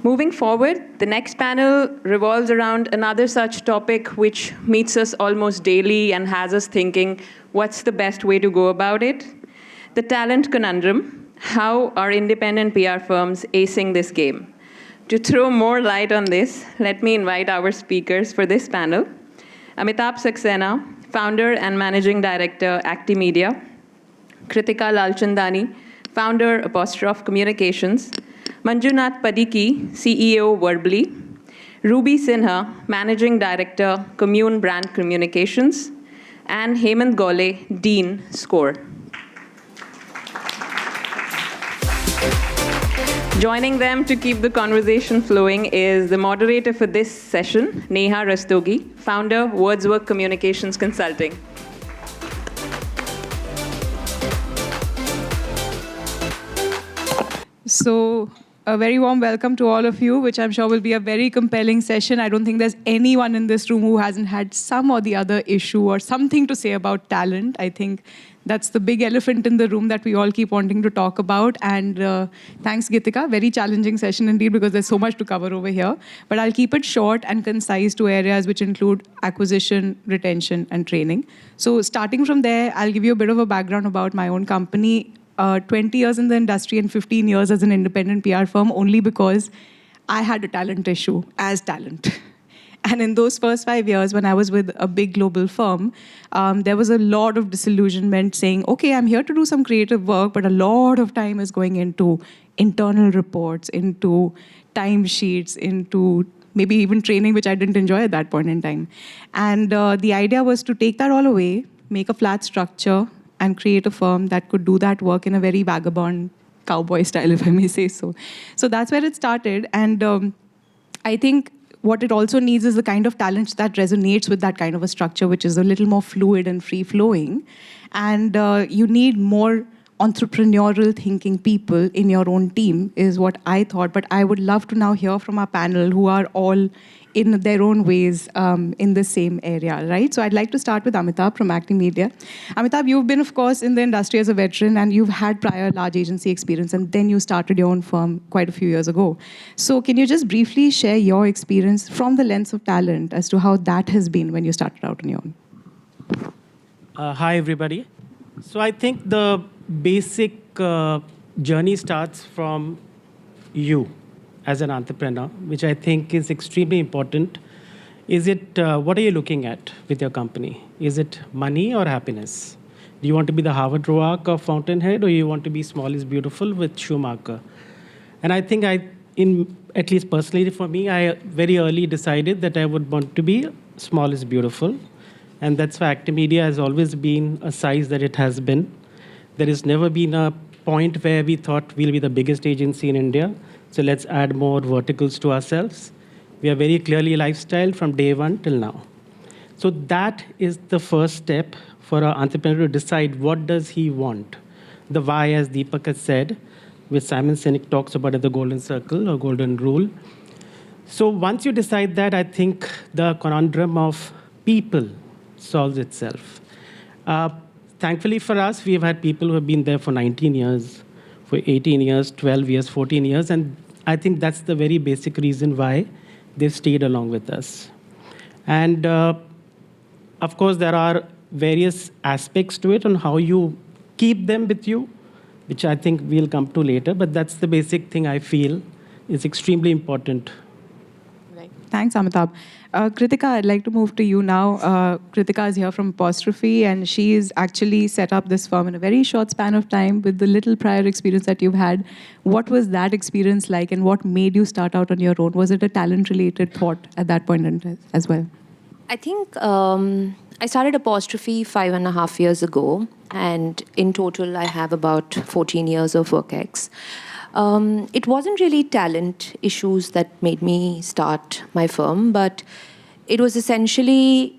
Moving forward, the next panel revolves around another such topic which meets us almost daily and has us thinking, what's the best way to go about it? The talent conundrum. How are independent PR firms acing this game? To throw more light on this, let me invite our speakers for this panel. Amitabh Saksena, founder and managing director, ActiMedia. Kritika Lalchandani, founder, Apostrophe Communications. Manjunath Padiki, CEO, Verbly. Ruby Sinha, managing director, Kommune Brand Communications. And Hemant Gaule, Dean, Score. Joining them to keep the conversation flowing is the moderator for this session, Neha Rastogi, founder, WordsWork Communications Consulting. So, a very warm welcome to all of you, which I'm sure will be a very compelling session. I don't think there's anyone in this room who hasn't had some or the other issue or something to say about talent. I think that's the big elephant in the room that we all keep wanting to talk about. And thanks, Kritika. Very challenging session indeed, because there's so much to cover over here. But I'll keep it short and concise to areas which include acquisition, retention, and training. So starting from there, I'll give you a bit of a background about my own company. 20 years in the industry and 15 years as an independent PR firm, only because I had a talent issue as talent. And in those first 5 years, when I was with a big global firm, there was a lot of disillusionment saying, okay, I'm here to do some creative work, but a lot of time is going into internal reports, into timesheets, into maybe even training, which I didn't enjoy at that point in time. And the idea was to take that all away, make a flat structure, and create a firm that could do that work in a very vagabond cowboy style, if I may say so. So that's where it started. And I think what it also needs is the kind of talent that resonates with that kind of a structure, which is a little more fluid and free-flowing. And you need more entrepreneurial thinking people in your own team, is what I thought. But I would love to now hear from our panel, who are all in their own ways in the same area, right? So I'd like to start with Amitabh from ActiMedia. Amitabh, you've been, of course, in the industry as a veteran, and you've had prior large agency experience, and then you started your own firm quite a few years ago. So can you just briefly share your experience from the lens of talent as to how that has been when you started out on your own? Hi, everybody. So I think the basic journey starts from you as an entrepreneur, which I think is extremely important. Is it, what are you looking at with your company? Is it money or happiness? Do you want to be the Harvard Roark of Fountainhead, or you want to be small is beautiful with Schumacher? And I think at least personally for me, I very early decided that I would want to be small is beautiful. And that's why ActiMedia has always been a size that it has been. There has never been a point where we thought we'll be the biggest agency in India, so let's add more verticals to ourselves. We are very clearly lifestyle from day one till now. So that is the first step for an entrepreneur to decide what does he want. The why, as Deepak has said, which Simon Sinek talks about as the golden circle or golden rule. So once you decide that, I think the conundrum of people solves itself. Thankfully for us, we've had people who have been there for 19 years, for 18 years, 12 years, 14 years, and I think that's the very basic reason why they've stayed along with us. And of course, there are various aspects to it on how you keep them with you, which I think we'll come to later, but that's the basic thing I feel is extremely important. Right. Thanks, Amitabh. Kritika, I'd like to move to you now. Kritika is here from Apostrophe, and she's actually set up this firm in a very short span of time with the little prior experience that you've had. What was that experience like, and what made you start out on your own? Was it a talent-related thought at that point in time as well? I think I started Apostrophe 5.5 years ago, and in total I have about 14 years of WorkX. It wasn't really talent issues that made me start my firm, but it was essentially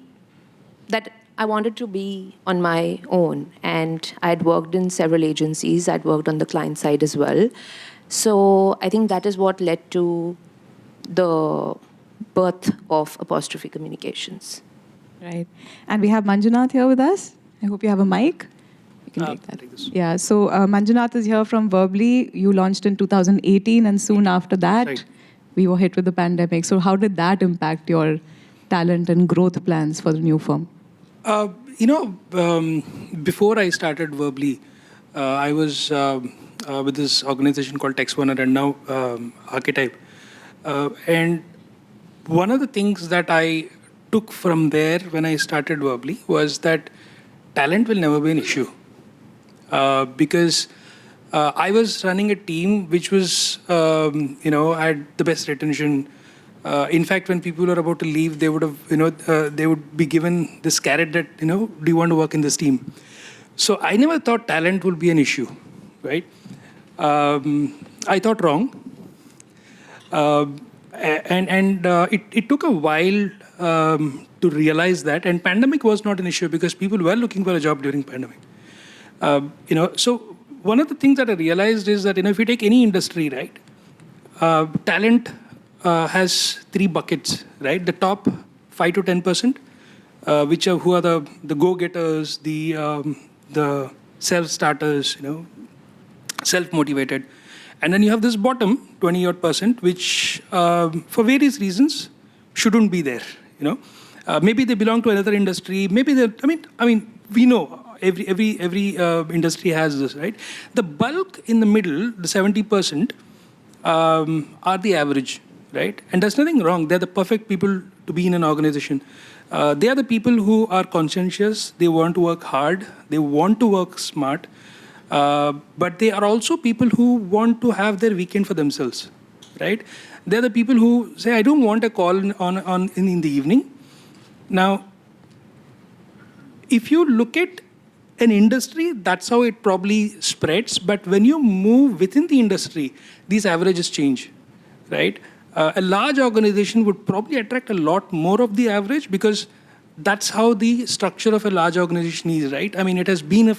that I wanted to be on my own. And I'd worked in several agencies. I'd worked on the client side as well. So I think that is what led to the birth of Apostrophe Communications. Right. And we have Manjunath here with us. I hope you have a mic. You can take that. Yeah, so Manjunath is here from Verbly. You launched in 2018, and soon after that, Right. we were hit with the pandemic. So how did that impact your talent and growth plans for the new firm? Before I started Verbly, I was with this organization called TextWarner and now Archetype. And one of the things that I took from there when I started Verbly was that talent will never be an issue. Because I was running a team which was, had the best retention. In fact, when people were about to leave, they would have, they would be given this carrot that, do you want to work in this team? So I never thought talent would be an issue, right? I thought wrong. It took a while to realize that, and pandemic was not an issue because people were looking for a job during pandemic. So one of the things that I realized is that, if you take any industry, right, talent has three buckets, right? The top 5 to 10%, who are the go-getters, the self-starters, self-motivated. And then you have this bottom 20-odd%, which for various reasons shouldn't be there. Maybe they belong to another industry. Maybe they. We know every industry has this, right? The bulk in the middle, the 70%, are the average, right? And there's nothing wrong. They're the perfect people to be in an organization. They are the people who are conscientious. They want to work hard. They want to work smart. But they are also people who want to have their weekend for themselves, right? They're the people who say, I don't want a call in the evening. Now, if you look at an industry, that's how it probably spreads. But when you move within the industry, these averages change, right? A large organization would probably attract a lot more of the average because that's how the structure of a large organization is, right? It has been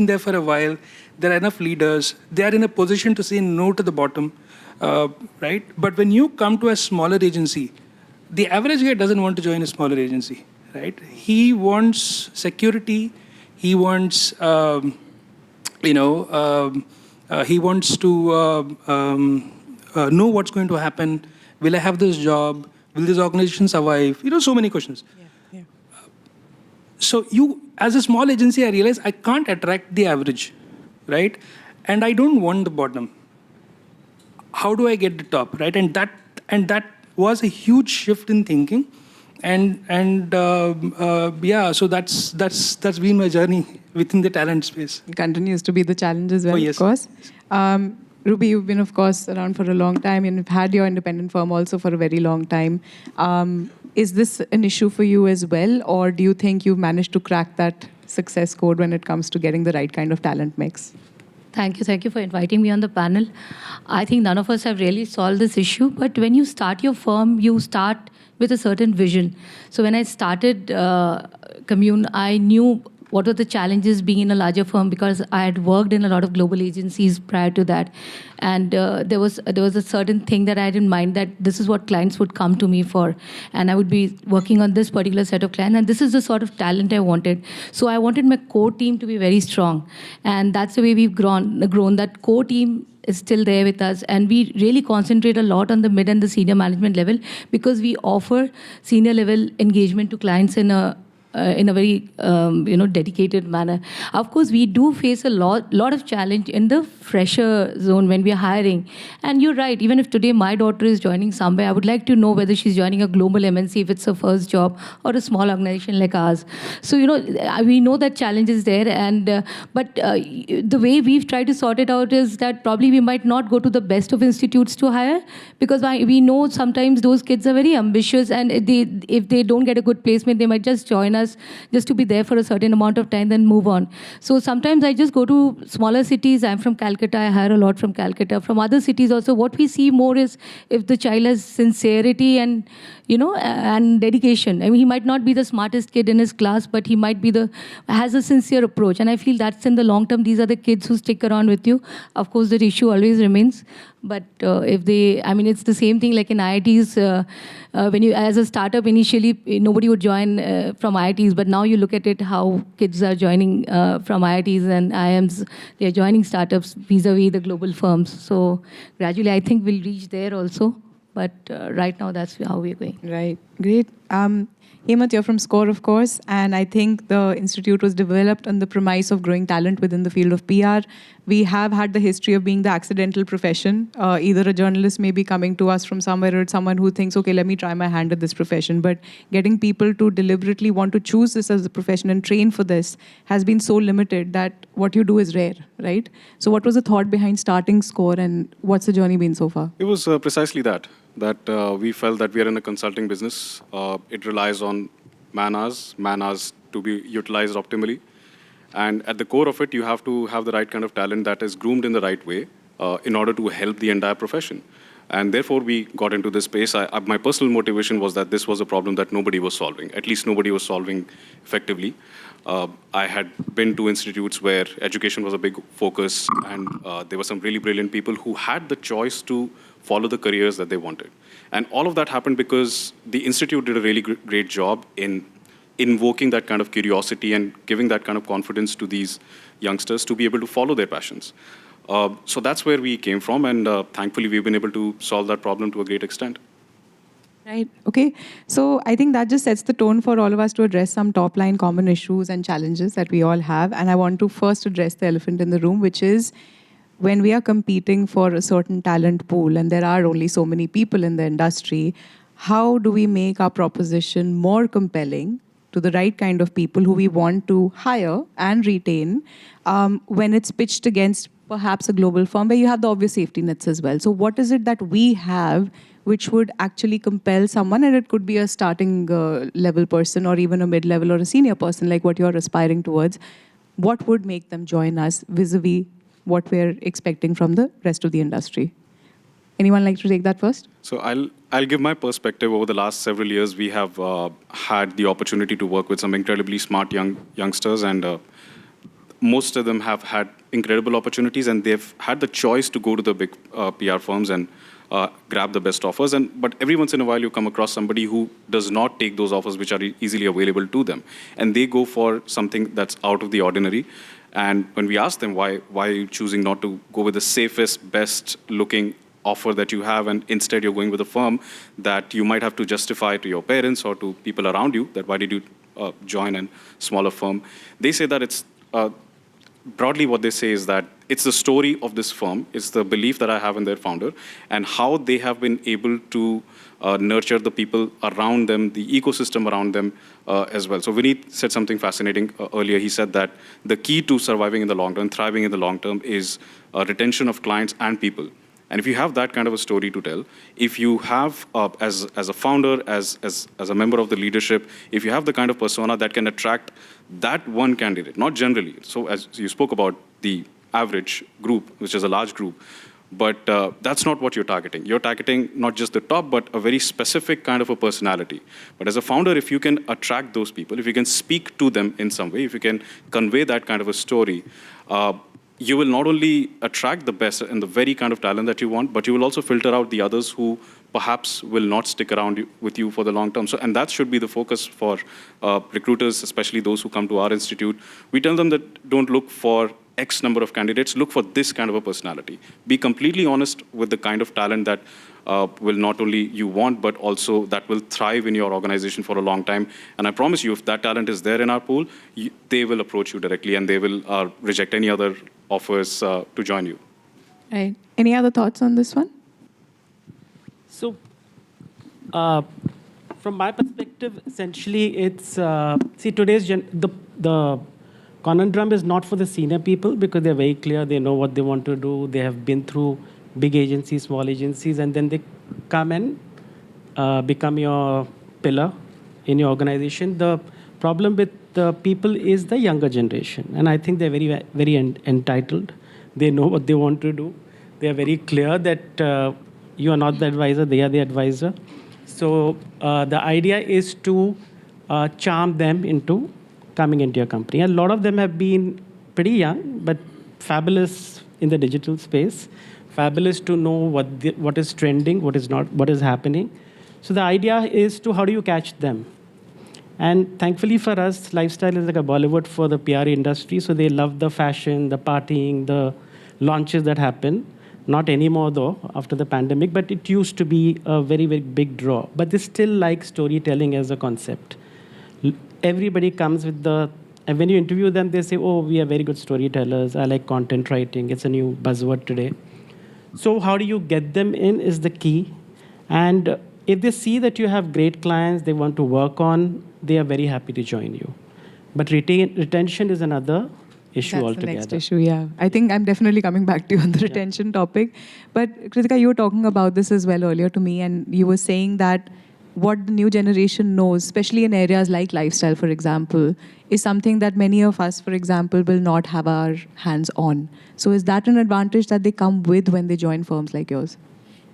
there for a while. There are enough leaders. They are in a position to say no to the bottom, right? But when you come to a smaller agency, the average guy doesn't want to join a smaller agency, right? He wants security. He wants, he wants to know what's going to happen. Will I have this job? Will this organization survive? So many questions. Yeah. So as a small agency, I realize I can't attract the average, right? And I don't want the bottom. How do I get the top, right? And that was a huge shift in thinking. So that's been my journey within the talent space. It continues to be the challenge as well, yes. Of course. Ruby, you've been, of course, around for a long time and you've had your independent firm also for a very long time. Is this an issue for you as well, or do you think you've managed to crack that success code when it comes to getting the right kind of talent mix? Thank you for inviting me on the panel. I think none of us have really solved this issue, but when you start your firm, you start with a certain vision. So when I started Kommune, I knew what were the challenges being in a larger firm because I had worked in a lot of global agencies prior to that. And there was a certain thing that I had in mind that this is what clients would come to me for. And I would be working on this particular set of clients. And this is the sort of talent I wanted. So I wanted my core team to be very strong. And that's the way we've grown. That core team is still there with us, and we really concentrate a lot on the mid and the senior management level because we offer senior level engagement to clients in a very dedicated manner. Of course, we do face a lot of challenge in the fresher zone when we are hiring. And you're right, even if today my daughter is joining somewhere, I would like to know whether she's joining a global MNC if it's her first job or a small organization like ours. So, we know that challenge is there. And but the way we've tried to sort it out is that probably we might not go to the best of institutes to hire because we know sometimes those kids are very ambitious and if they don't get a good placement, they might just join us just to be there for a certain amount of time, then move on. So sometimes I just go to smaller cities. I'm from Calcutta. I hire a lot from Calcutta. From other cities also, what we see more is if the child has sincerity and, and dedication. He might not be the smartest kid in his class, but he might be has a sincere approach. And I feel that's in the long term. These are the kids who stick around with you. Of course, the issue always remains. But if they, it's the same thing like in IITs. When you, as a startup, initially nobody would join from IITs, but now you look at it, how kids are joining from IITs and IIMs, they're joining startups vis-a-vis the global firms. So gradually, I think we'll reach there also. But right now, that's how we're going. Right. Great. Hemant, you're from SCORE, of course, and I think the institute was developed on the premise of growing talent within the field of PR. We have had the history of being the accidental profession. Either a journalist may be coming to us from somewhere, or it's someone who thinks, okay, let me try my hand at this profession. But getting people to deliberately want to choose this as a profession and train for this has been so limited that what you do is rare, right? So what was the thought behind starting SCORE, and what's the journey been so far? It was precisely that we felt that we are in a consulting business. It relies on man hours to be utilized optimally. And at the core of it, you have to have the right kind of talent that is groomed in the right way in order to help the entire profession. And therefore, we got into this space. My personal motivation was that this was a problem that nobody was solving, at least nobody was solving effectively. I had been to institutes where education was a big focus, and there were some really brilliant people who had the choice to follow the careers that they wanted. And all of that happened because the institute did a really great job in invoking that kind of curiosity and giving that kind of confidence to these youngsters to be able to follow their passions. So that's where we came from, and thankfully we've been able to solve that problem to a great extent. Right. Okay. So I think that just sets the tone for all of us to address some top-line common issues and challenges that we all have. And I want to first address the elephant in the room, which is when we are competing for a certain talent pool, and there are only so many people in the industry, how do we make our proposition more compelling to the right kind of people who we want to hire and retain when it's pitched against perhaps a global firm where you have the obvious safety nets as well? So what is it that we have which would actually compel someone, and it could be a starting level person or even a mid-level or a senior person like what you're aspiring towards, what would make them join us vis-a-vis what we're expecting from the rest of the industry? Anyone like to take that first? So I'll give my perspective. Over the last several years, we have had the opportunity to work with some incredibly smart youngsters, and most of them have had incredible opportunities, and they've had the choice to go to the big PR firms and grab the best offers. But every once in a while, you come across somebody who does not take those offers which are easily available to them, and they go for something that's out of the ordinary. And when we ask them why are you choosing not to go with the safest, best-looking offer that you have, and instead you're going with a firm that you might have to justify to your parents or to people around you that why did you join a smaller firm, they say that it's broadly what they say is that it's the story of this firm, it's the belief that I have in their founder, and how they have been able to nurture the people around them, the ecosystem around them as well. So Vineet said something fascinating earlier. He said that the key to surviving in the long run, thriving in the long term, is retention of clients and people. And if you have that kind of a story to tell, if you have, as a founder, as a member of the leadership, if you have the kind of persona that can attract that one candidate, not generally. So as you spoke about the average group, which is a large group, but that's not what you're targeting. You're targeting not just the top, but a very specific kind of a personality. But as a founder, if you can attract those people, if you can speak to them in some way, if you can convey that kind of a story, you will not only attract the best and the very kind of talent that you want, but you will also filter out the others who perhaps will not stick around with you for the long term. So, and that should be the focus for recruiters, especially those who come to our institute. We tell them that don't look for X number of candidates, look for this kind of a personality. Be completely honest with the kind of talent that will not only you want, but also that will thrive in your organization for a long time. And I promise you, if that talent is there in our pool, they will approach you directly, and they will reject any other offers to join you. Right. Any other thoughts on this one? So, from my perspective, essentially, it's see today's the conundrum is not for the senior people because they're very clear. They know what they want to do. They have been through big agencies, small agencies, and then they come and become your pillar in your organization. The problem with the people is the younger generation, and I think they're very, very entitled. They know what they want to do. They are very clear that you are not the advisor, they are the advisor. So the idea is to charm them into coming into your company. A lot of them have been pretty young, but fabulous in the digital space, fabulous to know what is trending, what is not, what is happening. So the idea is to how do you catch them? And thankfully for us, lifestyle is like a Bollywood for the PR industry. So they love the fashion, the partying, the launches that happen. Not anymore though, after the pandemic, but it used to be a very, very big draw. But they still like storytelling as a concept. Everybody comes with and when you interview them, they say, oh, we are very good storytellers. I like content writing. It's a new buzzword today. So how do you get them in is the key. And if they see that you have great clients they want to work on, they are very happy to join you. But retention is another issue altogether. That's the next issue, yeah. I think I'm definitely coming back to you on the retention topic. But Kritika, you were talking about this as well earlier to me, and you were saying that what the new generation knows, especially in areas like lifestyle, for example, is something that many of us, for example, will not have our hands on. So is that an advantage that they come with when they join firms like yours?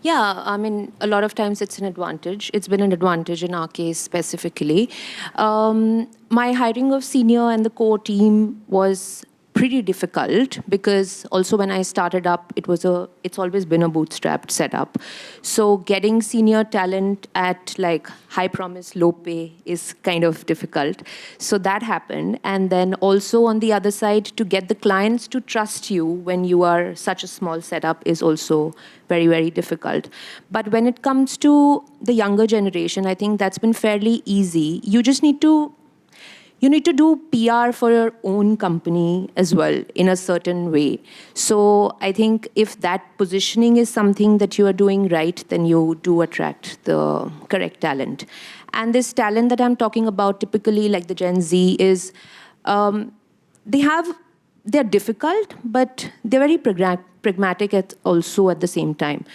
Yeah, I mean, a lot of times it's an advantage. It's been an advantage in our case specifically. My hiring of senior and the core team was pretty difficult because also when I started up, it's always been a bootstrapped setup. So getting senior talent at like high promise, low pay is kind of difficult. So that happened. And then also on the other side, to get the clients to trust you when you are such a small setup is also very, very difficult. But when it comes to the younger generation, I think that's been fairly easy. You just need to do PR for your own company as well in a certain way. So I think if that positioning is something that you are doing right, then you do attract the correct talent. And this talent that I'm talking about, typically like the Gen Z, is they're difficult, but they're very pragmatic also at the same time.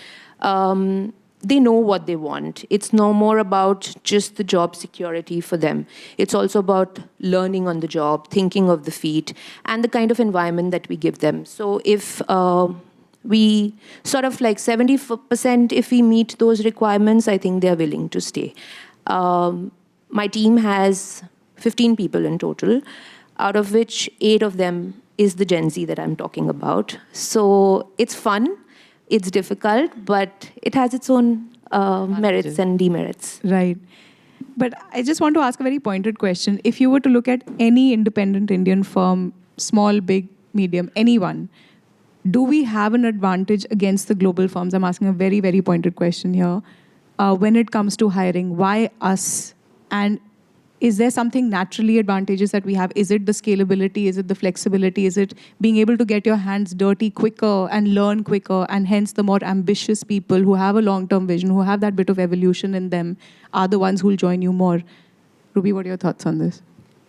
They know what they want. It's no more about just the job security for them. It's also about learning on the job, thinking of the feet, and the kind of environment that we give them. So if we sort of like 70%, if we meet those requirements, I think they're willing to stay. My team has 15 people in total, out of which 8 of them is the Gen Z that I'm talking about. So it's fun. It's difficult, but it has its own merits and demerits. Right. But I just want to ask a very pointed question. If you were to look at any independent Indian firm, small, big, medium, anyone, do we have an advantage against the global firms? I'm asking a very, very pointed question here. When it comes to hiring, why us? And is there something naturally advantageous that we have? Is it the scalability? Is it the flexibility? Is it being able to get your hands dirty quicker and learn quicker? And hence the more ambitious people who have a long-term vision, who have that bit of evolution in them, are the ones who will join you more. Ruby, what are your thoughts on this?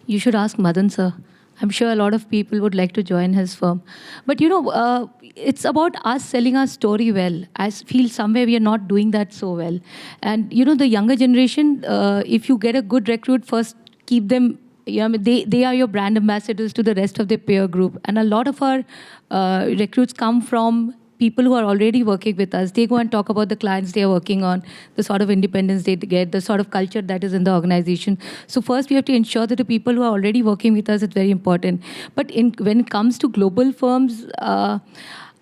You should ask Madan, sir. I'm sure a lot of people would like to join his firm. But, it's about us selling our story well. I feel somewhere we are not doing that so well. And, the younger generation, if you get a good recruit, first keep them, they are your brand ambassadors to the rest of their peer group. And a lot of our recruits come from people who are already working with us. They go and talk about the clients they are working on, the sort of independence they get, the sort of culture that is in the organization. So first we have to ensure that the people who are already working with us is very important. But when it comes to global firms,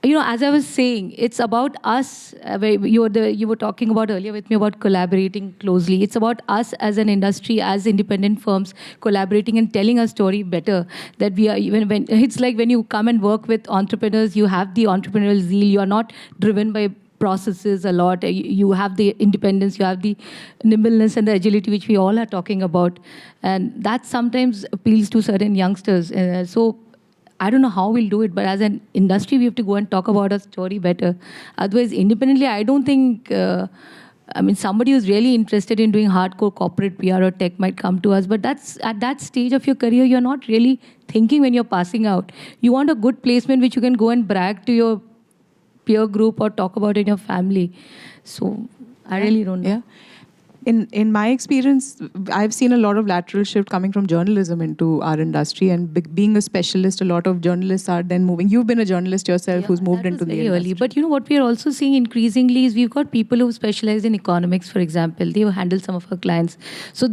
as I was saying, it's about us. You were talking about earlier with me about collaborating closely. It's about us as an industry, as independent firms, collaborating and telling our story better. That we are when it's like when you come and work with entrepreneurs, you have the entrepreneurial zeal. You are not driven by processes a lot. You have the independence, you have the nimbleness and the agility, which we all are talking about, and that sometimes appeals to certain youngsters. So I don't know how we'll do it, but as an industry, we have to go and talk about our story better. Otherwise, independently, I don't think, somebody who's really interested in doing hardcore corporate PR or tech might come to us, but that's at that stage of your career, you're not really thinking when you're passing out. You want a good placement which you can go and brag to your peer group or talk about in your family. So I really don't know. Yeah. In my experience, I've seen a lot of lateral shift coming from journalism into our industry, and being a specialist, a lot of journalists are then moving. You've been a journalist yourself who's moved into the industry. Early. But what we are also seeing increasingly is we've got people who specialize in economics, for example. They handle some of our clients. So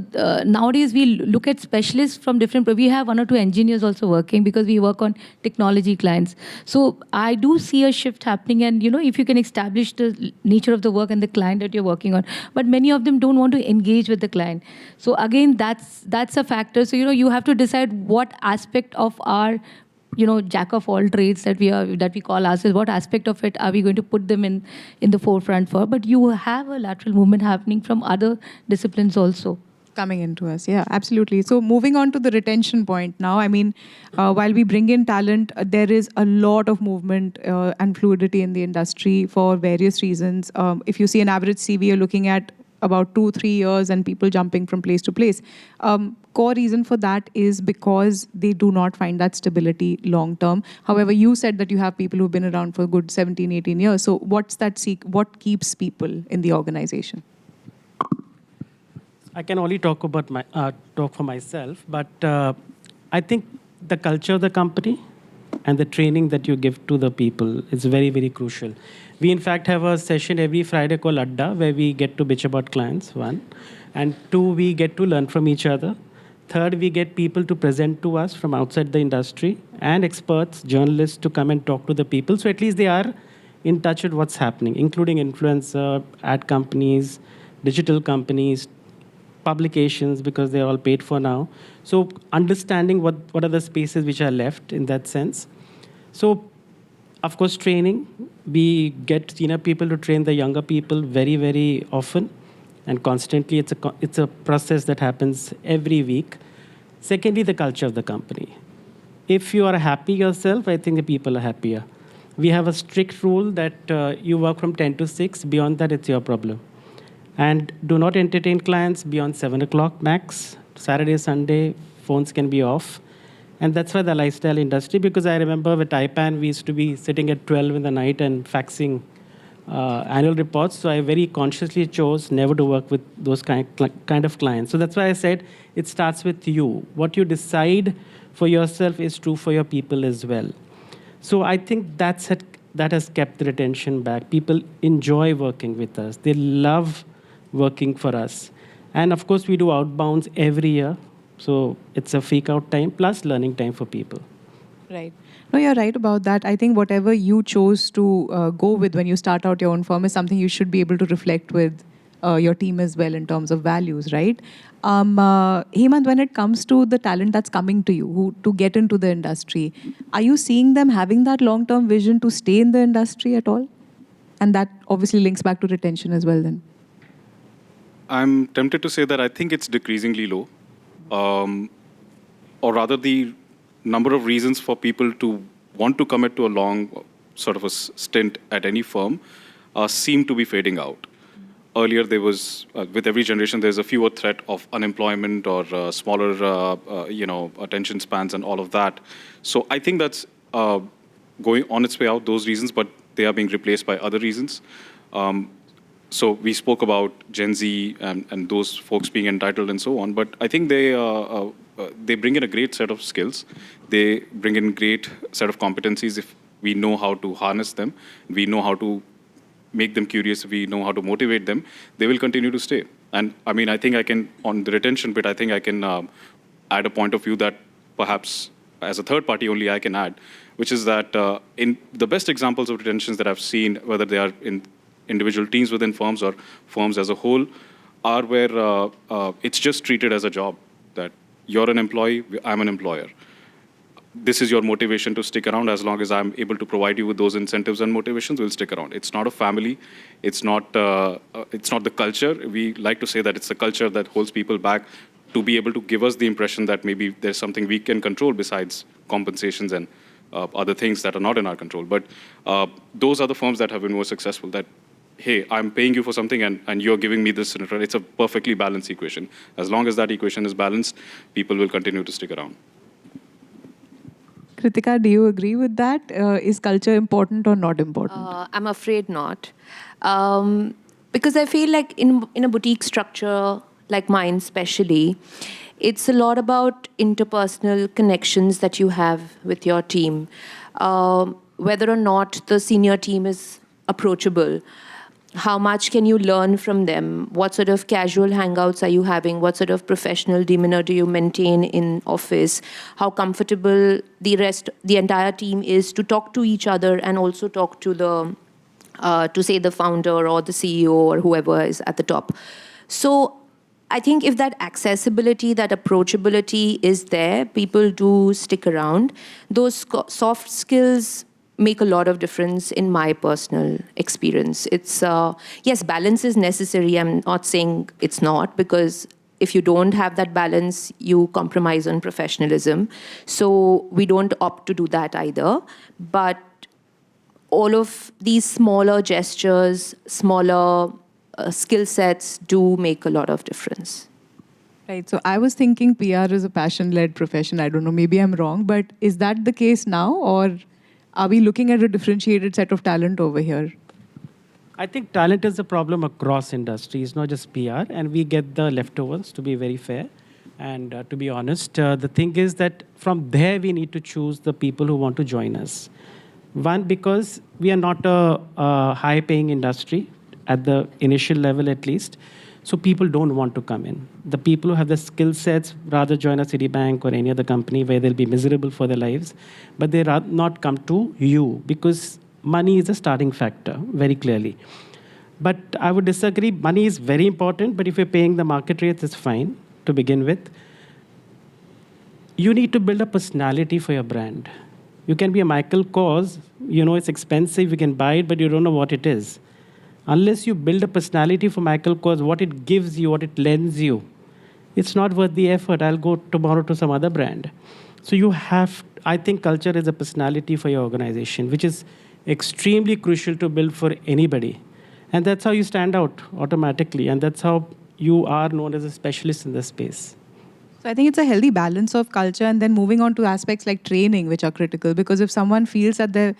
nowadays we look at specialists from different. We have 1 or 2 engineers also working because we work on technology clients. So I do see a shift happening, and if you can establish the nature of the work and the client that you're working on, but many of them don't want to engage with the client. So again, that's a factor. So you have to decide what aspect of our jack of all trades that we call ourselves, what aspect of it are we going to put them in the forefront for? But you have a lateral movement happening from other disciplines also. Coming into us. Yeah, absolutely. So moving on to the retention point now, I mean, while we bring in talent, there is a lot of movement and fluidity in the industry for various reasons. If you see an average CV, you're looking at about 2-3 years and people jumping from place to place. Core reason for that is because they do not find that stability long term. However, you said that you have people who've been around for a good 17, 18 years. So what keeps people in the organization? I can only talk for myself, but I think the culture of the company and the training that you give to the people is very, very crucial. We, in fact, have a session every Friday called Adda, where we get to bitch about clients, 1. And 2, we get to learn from each other. 3rd, we get people to present to us from outside the industry and experts, journalists to come and talk to the people. So at least they are in touch with what's happening, including influencer, ad companies, digital companies, publications, because they're all paid for now. So understanding what are the spaces which are left in that sense. So, of course, training. We get senior people to train the younger people very, very often and constantly. It's a process that happens every week. Secondly, the culture of the company. If you are happy yourself, I think the people are happier. We have a strict rule that you work from 10 to 6. Beyond that, it's your problem. And do not entertain clients beyond 7 o'clock max. Saturday, Sunday, phones can be off. And that's why the lifestyle industry, because I remember with IPAN, we used to be sitting at 12 in the night and faxing annual reports. So I very consciously chose never to work with those kind of clients. So that's why I said it starts with you. What you decide for yourself is true for your people as well. So I think that has kept the retention back. People enjoy working with us. They love working for us. And of course, we do outbounds every year. So it's a fake out time plus learning time for people. Right. No, you're right about that. I think whatever you chose to go with when you start out your own firm is something you should be able to reflect with your team as well in terms of values, right? Hemant, when it comes to the talent that's coming to you, to get into the industry, are you seeing them having that long-term vision to stay in the industry at all? And that obviously links back to retention as well then. I'm tempted to say that I think it's decreasingly low. Or rather, the number of reasons for people to want to commit to a long sort of a stint at any firm seem to be fading out. Earlier, there was, with every generation, there's a fewer threat of unemployment or smaller, attention spans and all of that. So I think that's going on its way out, those reasons, but they are being replaced by other reasons. So we spoke about Gen Z and those folks being entitled and so on, but I think they bring in a great set of skills. They bring in great set of competencies if we know how to harness them. We know how to make them curious. We know how to motivate them. They will continue to stay. And I mean, I think I can, on the retention bit, I think I can add a point of view that perhaps as a third party only I can add, which is that in the best examples of retentions that I've seen, whether they are in individual teams within firms or firms as a whole, are where it's just treated as a job, that you're an employee, I'm an employer. This is your motivation to stick around. As long as I'm able to provide you with those incentives and motivations, we'll stick around. It's not a family. It's not the culture. We like to say that it's the culture that holds people back to be able to give us the impression that maybe there's something we can control besides compensations and other things that are not in our control. But those are the firms that have been more successful, that hey, I'm paying you for something and you're giving me this in return. It's a perfectly balanced equation. As long as that equation is balanced, people will continue to stick around. Kritika, do you agree with that? Is culture important or not important? I'm afraid not. Because I feel like in a boutique structure like mine especially, it's a lot about interpersonal connections that you have with your team. Whether or not the senior team is approachable, how much can you learn from them? What sort of casual hangouts are you having? What sort of professional demeanor do you maintain in office? How comfortable the entire team is to talk to each other and also talk to to say the founder or the CEO or whoever is at the top. So I think if that accessibility, that approachability is there, people do stick around. Those soft skills make a lot of difference in my personal experience. It's, yes, balance is necessary. I'm not saying it's not, because if you don't have that balance, you compromise on professionalism. So we don't opt to do that either. But all of these smaller gestures, smaller skill sets do make a lot of difference. Right. So I was thinking PR is a passion-led profession. I don't know, maybe I'm wrong, but is that the case now, or are we looking at a differentiated set of talent over here? I think talent is a problem across industries, not just PR, and we get the leftovers, to be very fair. And to be honest, the thing is that from there we need to choose the people who want to join us. One, because we are not a high-paying industry, at the initial level at least, so people don't want to come in. The people who have the skill sets rather join a Citibank or any other company where they'll be miserable for their lives, but they rather not come to you because money is a starting factor, very clearly. But I would disagree. Money is very important, but if you're paying the market rates, it's fine to begin with. You need to build a personality for your brand. You can be a Michael Kors, it's expensive, you can buy it, but you don't know what it is. Unless you build a personality for Michael Kors, what it gives you, what it lends you, it's not worth the effort. I'll go tomorrow to some other brand. So I think culture is a personality for your organization, which is extremely crucial to build for anybody. And that's how you stand out automatically. And that's how you are known as a specialist in this space. So I think it's a healthy balance of culture, and then moving on to aspects like training, which are critical. Because if someone feels that they're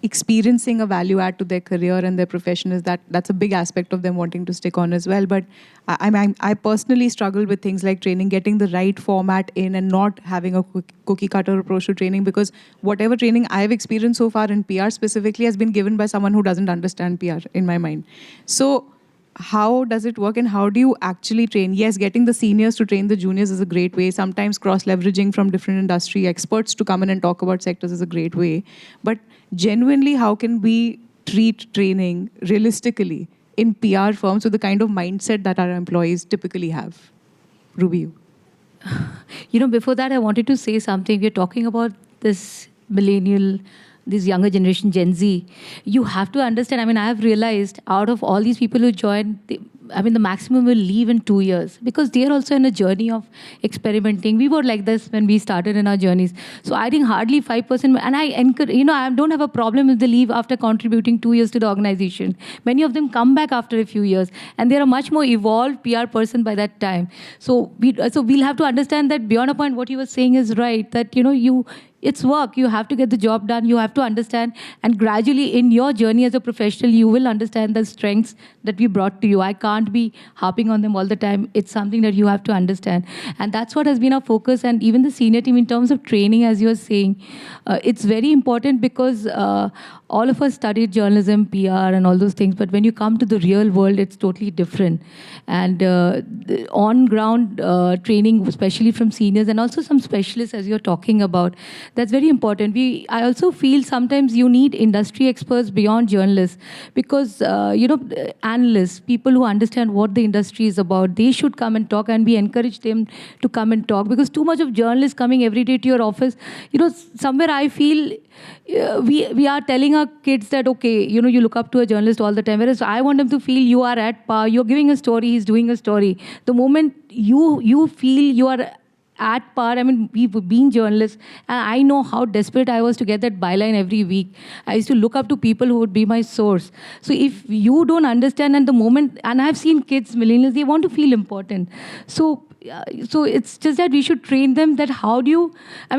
experiencing a value add to their career and their profession, that's a big aspect of them wanting to stick on as well. But I personally struggle with things like training, getting the right format in and not having a cookie cutter approach to training, because whatever training I've experienced so far in PR specifically has been given by someone who doesn't understand PR in my mind. So how does it work, and how do you actually train? Yes, getting the seniors to train the juniors is a great way. Sometimes cross-leveraging from different industry experts to come in and talk about sectors is a great way. But genuinely, how can we treat training realistically in PR firms with the kind of mindset that our employees typically have? Ruby, you. Before that, I wanted to say something. We're talking about this this younger generation, Gen Z. You have to understand, I have realized out of all these people who join, the maximum will leave in 2 years, because they're also in a journey of experimenting. We were like this when we started in our journeys. So I think hardly 5%, and I encourage, I don't have a problem if they leave after contributing 2 years to the organization. Many of them come back after a few years, and they're a much more evolved PR person by that time. So we'll have to understand that beyond a point, what you were saying is right, that, it's work. You have to get the job done. You have to understand. And gradually in your journey as a professional, you will understand the strengths that we brought to you. I can't be harping on them all the time. It's something that you have to understand. And that's what has been our focus. And even the senior team in terms of training, as you're saying, it's very important, because all of us studied journalism, PR, and all those things. But when you come to the real world, it's totally different. And on-ground training, especially from seniors and also some specialists, as you're talking about, that's very important. I also feel sometimes you need industry experts beyond journalists, because, analysts, people who understand what the industry is about, they should come and talk, and we encourage them to come and talk, because too much of journalists coming every day to your office, somewhere I feel we are telling our kids that, okay, you look up to a journalist all the time, whereas I want them to feel you are at par, you're giving a story, he's doing a story. The moment you feel you are at par, we've been journalists, and I know how desperate I was to get that byline every week. I used to look up to people who would be my source. So if you don't understand, and the moment, and I've seen kids, millennials, they want to feel important. So it's just that we should train them that how do you,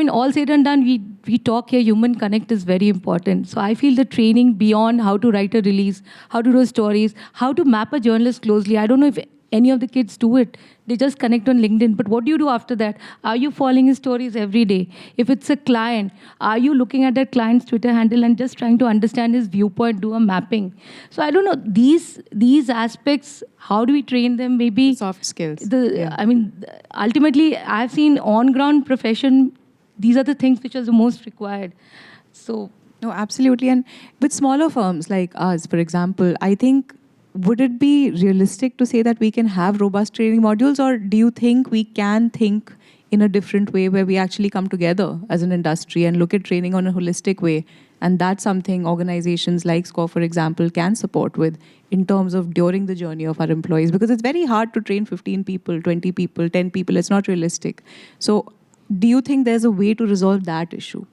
all said and done, we talk here, human connect is very important. So I feel the training beyond how to write a release, how to do stories, how to map a journalist closely. I don't know if any of the kids do it. They just connect on LinkedIn. But what do you do after that? Are you following his stories every day? If it's a client, are you looking at that client's Twitter handle and just trying to understand his viewpoint, do a mapping? So I don't know, these aspects, how do we train them? Maybe soft skills. Ultimately, I've seen on-ground profession, these are the things which are the most required. So no, absolutely. And with smaller firms like us, for example, I think would it be realistic to say that we can have robust training modules, or do you think we can think in a different way where we actually come together as an industry and look at training on a holistic way? And that's something organizations like SCORE, for example, can support with in terms of during the journey of our employees. Because it's very hard to train 15 people, 20 people, 10 people. It's not realistic. So do you think there's a way to resolve that issue?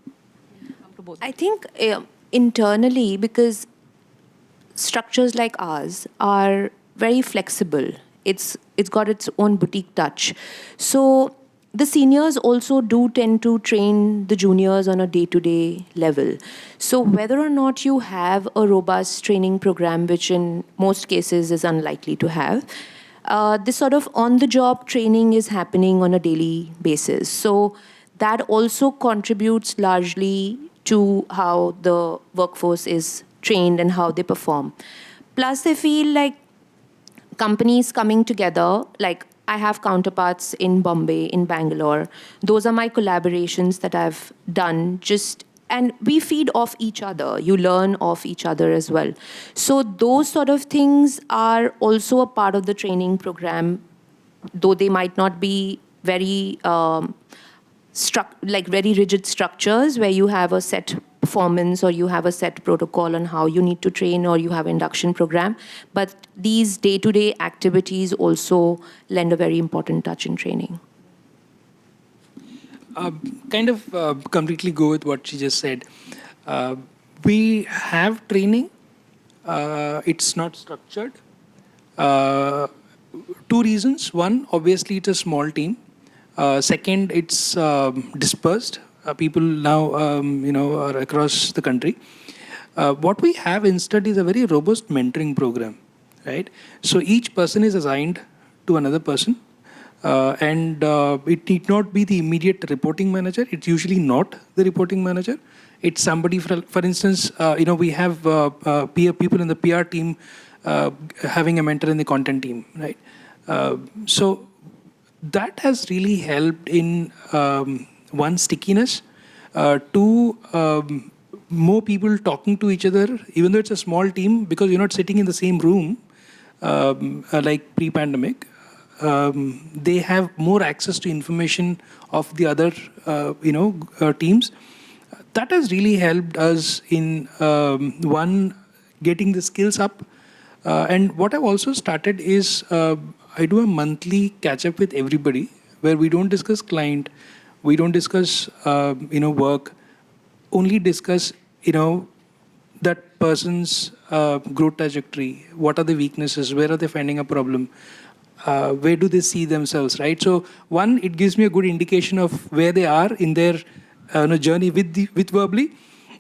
I think internally, because structures like ours are very flexible. It's got its own boutique touch. So the seniors also do tend to train the juniors on a day-to-day level. So whether or not you have a robust training program, which in most cases is unlikely to have, this sort of on-the-job training is happening on a daily basis. So that also contributes largely to how the workforce is trained and how they perform. Plus, I feel like companies coming together, like I have counterparts in Bombay, in Bangalore. Those are my collaborations that I've done. And we feed off each other. You learn off each other as well. So those sort of things are also a part of the training program, though they might not be very very rigid structures where you have a set performance or you have a set protocol on how you need to train or you have induction program. But these day-to-day activities also lend a very important touch in training. Completely go with what she just said. We have training. It's not structured. Two reasons. One, obviously, it's a small team. Second, it's dispersed. People now, are across the country. What we have instead is a very robust mentoring program, right? So each person is assigned to another person, and it need not be the immediate reporting manager. It's usually not the reporting manager. It's somebody, for instance, we have people in the PR team having a mentor in the content team, right? So that has really helped in one, stickiness, two, more people talking to each other, even though it's a small team, because you're not sitting in the same room like pre-pandemic. They have more access to information of the other, teams. That has really helped us in one, getting the skills up. And what I've also started is I do a monthly catch-up with everybody where we don't discuss client, we don't discuss, work, only discuss, that person's growth trajectory. What are the weaknesses? Where are they finding a problem? Where do they see themselves, right? So one, it gives me a good indication of where they are in their journey with Verbly,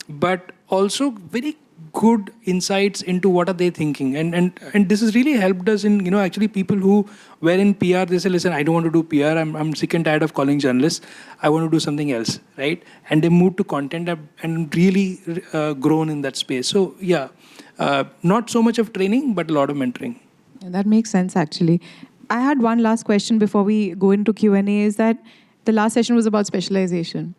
but also very good insights into what are they thinking. And this has really helped us in, actually people who were in PR, they say, listen, I don't want to do PR. I'm sick and tired of calling journalists. I want to do something else, right? And they moved to content and really grown in that space. So yeah, not so much of training, but a lot of mentoring. Yeah, that makes sense, actually. I had one last question before we go into Q&A, is that the last session was about specialization.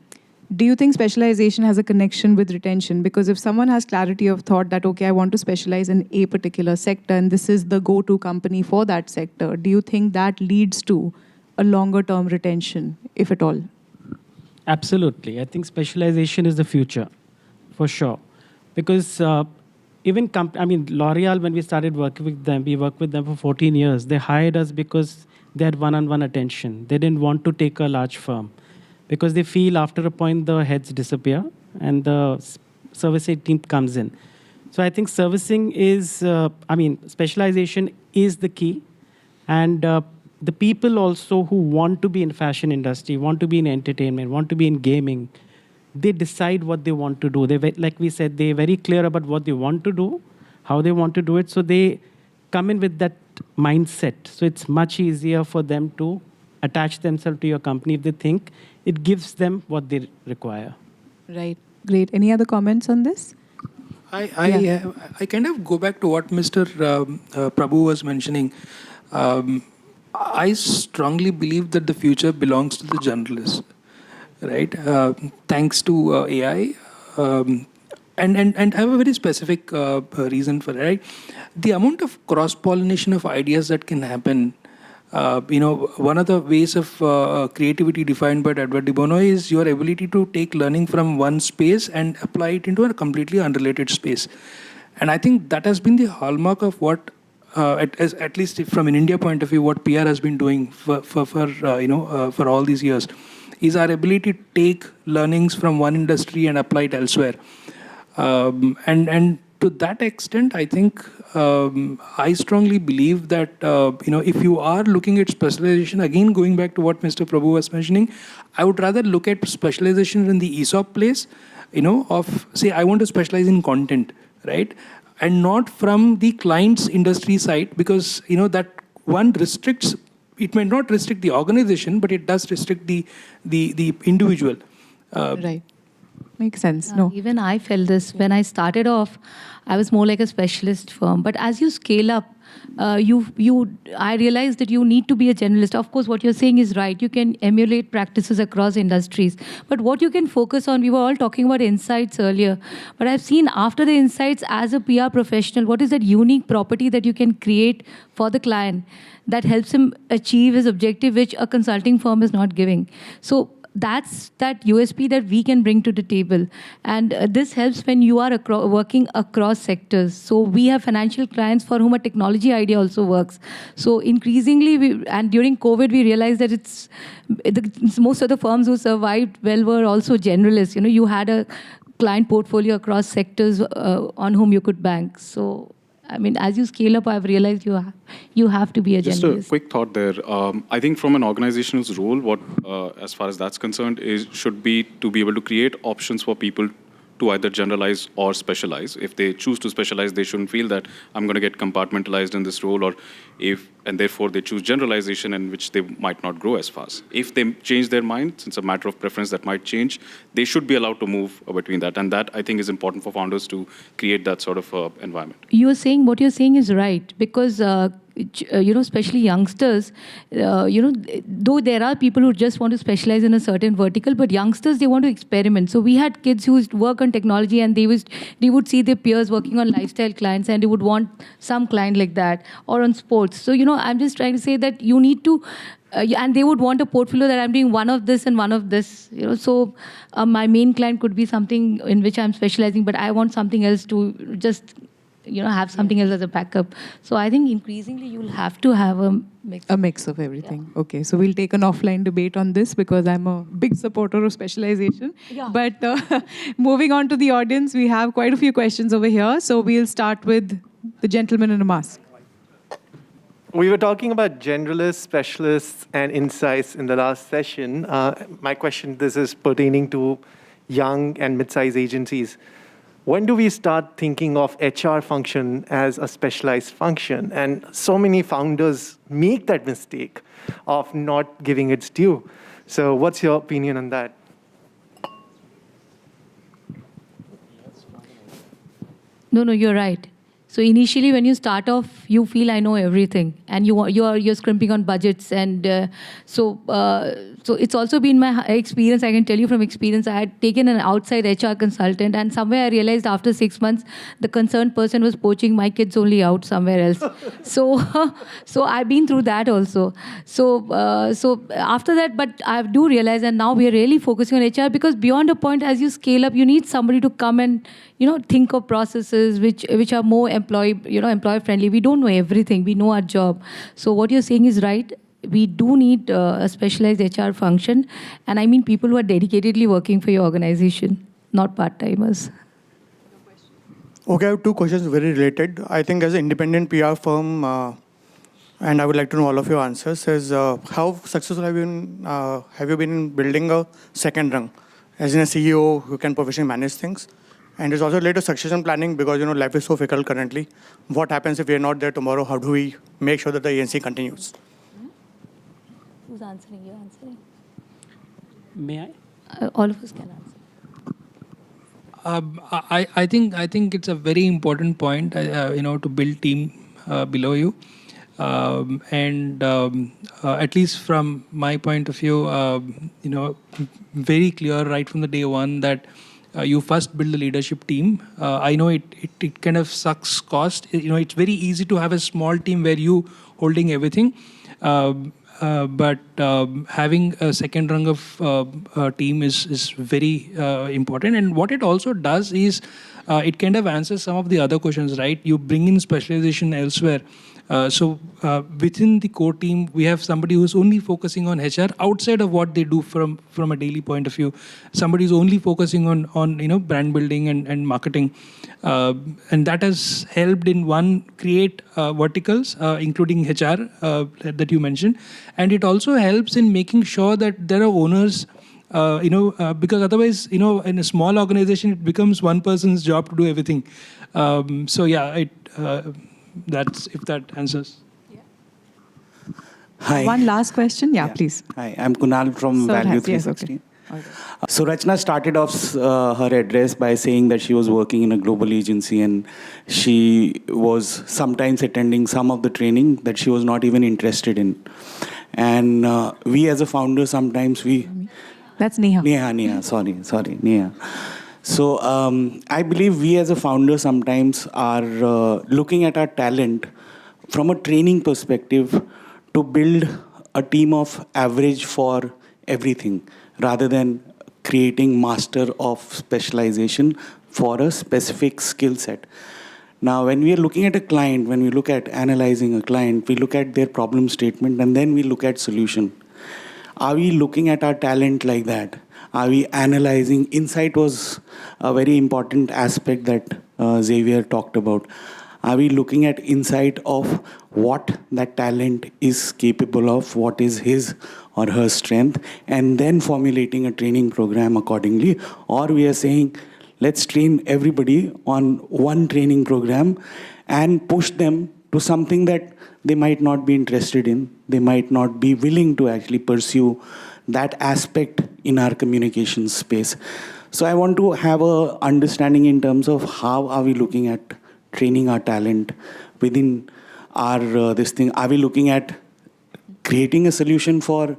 Do you think specialization has a connection with retention? Because if someone has clarity of thought that, okay, I want to specialize in a particular sector and this is the go-to company for that sector, do you think that leads to a longer-term retention, if at all? Absolutely. I think specialization is the future, for sure. Because even L'Oreal, when we started working with them, we worked with them for 14 years. They hired us because they had one-on-one attention. They didn't want to take a large firm, because they feel after a point the heads disappear and the servicing team comes in. So I think servicing is, specialization is the key. And the people also who want to be in fashion industry, want to be in entertainment, want to be in gaming, they decide what they want to do. Like we said, they're very clear about what they want to do, how they want to do it. So they come in with that mindset. So it's much easier for them to attach themselves to your company if they think it gives them what they require. Right. Great. Any other comments on this? I kind of go back to what Mr. Prabhu was mentioning. I strongly believe that the future belongs to the journalist, right? Thanks to AI, and I have a very specific reason for it, right? The amount of cross-pollination of ideas that can happen, one of the ways of creativity defined by Edward de Bono is your ability to take learning from one space and apply it into a completely unrelated space. And I think that has been the hallmark of what, at least from an India point of view, what PR has been doing for all these years, is our ability to take learnings from one industry and apply it elsewhere. And to that extent, I think I strongly believe that if you are looking at specialization, again going back to what Mr. Prabhu was mentioning, I would rather look at specialization in the ESOP place, of say I want to specialize in content, right, and not from the client's industry side, because that one restricts. It may not restrict the organization, but it does restrict the individual. Right. Makes sense. No. Even I felt this. When I started off, I was more like a specialist firm. But as you scale up, I realized that you need to be a generalist. Of course, what you're saying is right. You can emulate practices across industries. But what you can focus on, we were all talking about insights earlier. But I've seen after the insights as a PR professional, what is that unique property that you can create for the client that helps him achieve his objective, which a consulting firm is not giving. So that's that USP that we can bring to the table. And this helps when you are working across sectors. So we have financial clients for whom a technology idea also works. So increasingly, and during COVID, we realized that most of the firms who survived well were also generalists. You had a client portfolio across sectors on whom you could bank. So I mean, as you scale up, I've realized you have to be a generalist. Just a quick thought there. I think from an organization's role, what, as far as that's concerned, should be to be able to create options for people to either generalize or specialize. If they choose to specialize, they shouldn't feel that I'm going to get compartmentalized in this role, and therefore they choose generalization in which they might not grow as fast. If they change their mind, since a matter of preference that might change, they should be allowed to move between that. And that, I think, is important for founders to create that sort of environment. What you're saying is right, because especially youngsters, though there are people who just want to specialize in a certain vertical, but youngsters, they want to experiment. So we had kids who used to work on technology, and they would see their peers working on lifestyle clients, and they would want some client like that, or on sports. So, I'm just trying to say that you need to, and they would want a portfolio that I'm doing one of this and one of this. So my main client could be something in which I'm specializing, but I want something else to just have something else as a backup. So I think increasingly you'll have to have a mix. A mix of everything. Yeah. Okay, so we'll take an offline debate on this, because I'm a big supporter of specialization. Yeah. But moving on to the audience, we have quite a few questions over here. So we'll start with the gentleman in a mask. We were talking about generalists, specialists, and insights in the last session. My question, this is pertaining to young and mid-sized agencies. When do we start thinking of HR function as a specialized function? And so many founders make that mistake of not giving its due. So what's your opinion on that? No, you're right. So initially, when you start off, you feel I know everything, and you're scrimping on budgets, and so it's also been my experience. I can tell you from experience, I had taken an outside HR consultant, and somewhere I realized after 6 months, the concerned person was poaching my kids only out somewhere else. So I've been through that also. So after that, but I do realize, and now we are really focusing on HR, because beyond a point, as you scale up, you need somebody to come and think of processes which are more employer friendly. We don't know everything. We know our job. So what you're saying is right. We do need a specialized HR function, and I mean people who are dedicatedly working for your organization, not part-timers. Okay, I have two questions very related. I think as an independent PR firm, and I would like to know all of your answers, is how successful have you been in building a second rung? As in a CEO who can professionally manage things. And it's also related to succession planning, because life is so fickle currently. What happens if we are not there tomorrow? How do we make sure that the agency continues? Who's answering? You're answering. May I? All of us can answer. I think it's a very important point, to build team below you. At least from my point of view, very clear right from the day one that you first build a leadership team. I know it kind of sucks cost. It's very easy to have a small team where you holding everything. But having a second rung of team is very important. And what it also does is it kind of answers some of the other questions, right? You bring in specialization elsewhere. So within the core team, we have somebody who's only focusing on HR outside of what they do from a daily point of view. Somebody who's only focusing on brand building and marketing, and that has helped in create verticals, including HR that you mentioned, and it also helps in making sure that there are owners. Because otherwise, in a small organization, it becomes one person's job to do everything. That's if that answers. Hi. One last question. Yeah, please. Hi, I'm Kunal from Value 360. Yes, okay. So Rachna started off her address by saying that she was working in a global agency and she was sometimes attending some of the training that she was not even interested in. And we as a founder, sometimes That's Neha. Neha, sorry, Neha. So I believe we as a founder sometimes are looking at our talent from a training perspective to build a team of average for everything rather than creating master of specialization for a specific skill set. Now, when we are looking at a client, when we look at analyzing a client, we look at their problem statement and then we look at solution. Are we looking at our talent like that? Are we analyzing? Insight was a very important aspect that Xavier talked about. Are we looking at insight of what that talent is capable of, what is his or her strength, and then formulating a training program accordingly? Or we are saying, let's train everybody on one training program and push them to something that they might not be interested in. They might not be willing to actually pursue that aspect in our communication space. So I want to have a understanding in terms of how are we looking at training our talent within our this thing. Are we looking at creating a solution for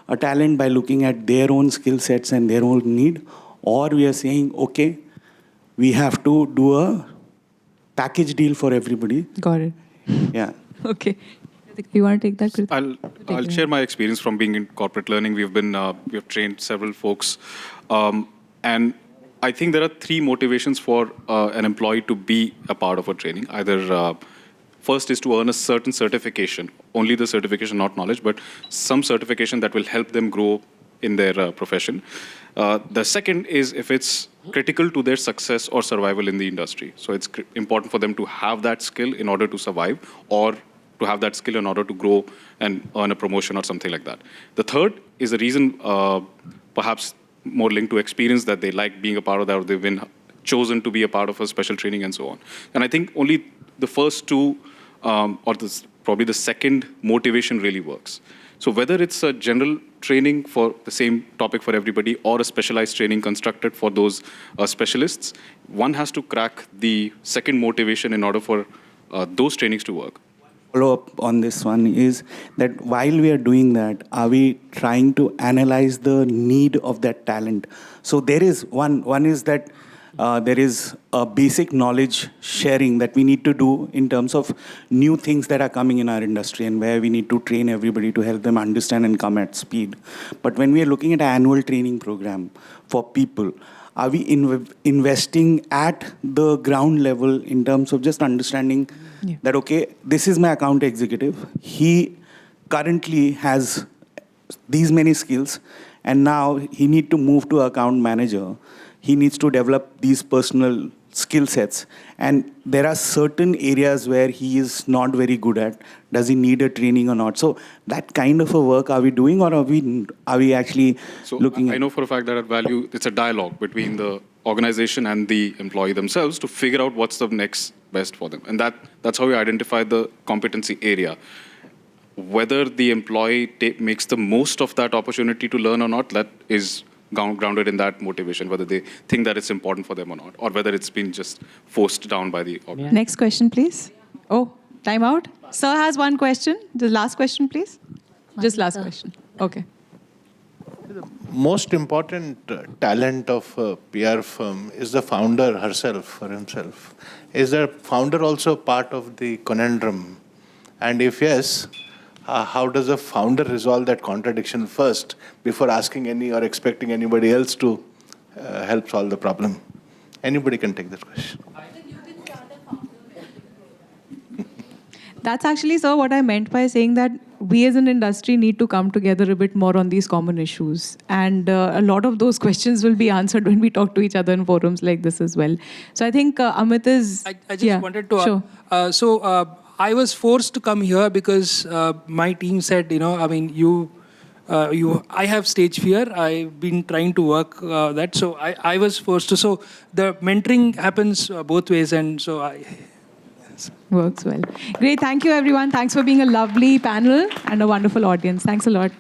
a talent by looking at their own skill sets and their own need? Or we are saying, okay, we have to do a package deal for everybody. Got it. Yeah. Okay. You want to take that, Kritika? I'll share my experience from being in corporate learning. We have trained several folks, and I think there are three motivations for an employee to be a part of a training. Either first is to earn a certain certification, only the certification, not knowledge, but some certification that will help them grow in their profession. The second is if it's critical to their success or survival in the industry. So it's important for them to have that skill in order to survive, or to have that skill in order to grow and earn a promotion or something like that. The third is the reason, perhaps more linked to experience, that they like being a part of that, or they've been chosen to be a part of a special training and so on. And I think only the first two, probably the second motivation really works. So whether it's a general training for the same topic for everybody or a specialized training constructed for those specialists, one has to crack the second motivation in order for those trainings to work. Follow up on this one is that while we are doing that, are we trying to analyze the need of that talent? So there is one is that there is a basic knowledge sharing that we need to do in terms of new things that are coming in our industry and where we need to train everybody to help them understand and come at speed. But when we are looking at an annual training program for people, are we investing at the ground level in terms of just understanding that, okay, this is my account executive. He currently has these many skills, and now he needs to move to account manager. He needs to develop these personal skill sets. And there are certain areas where he is not very good at. Does he need a training or not? So that kind of a work are we doing, or are we actually looking at? I know for a fact that at Value, it's a dialogue between the organization and the employee themselves to figure out what's the next best for them. And that's how we identify the competency area. Whether the employee makes the most of that opportunity to learn or not, that is grounded in that motivation, whether they think that it's important for them or not, or whether it's been just forced down by the organization. Next question, please. Oh, time out. Sir has one question. The last question, please. Just last question. Okay. Most important talent of a PR firm is the founder herself or himself. Is the founder also part of the conundrum? And if yes, how does the founder resolve that contradiction first before asking any or expecting anybody else to help solve the problem? Anybody can take that question. That's actually, sir, what I meant by saying that we as an industry need to come together a bit more on these common issues. And a lot of those questions will be answered when we talk to each other in forums like this as well. So I think Amit is... I just wanted to... Sure. I was forced to come here because my team said, I have stage fear. I've been trying to work that. So I was forced to. So the mentoring happens both ways. And so I... Works well. Great. Thank you, everyone. Thanks for being a lovely panel and a wonderful audience. Thanks a lot.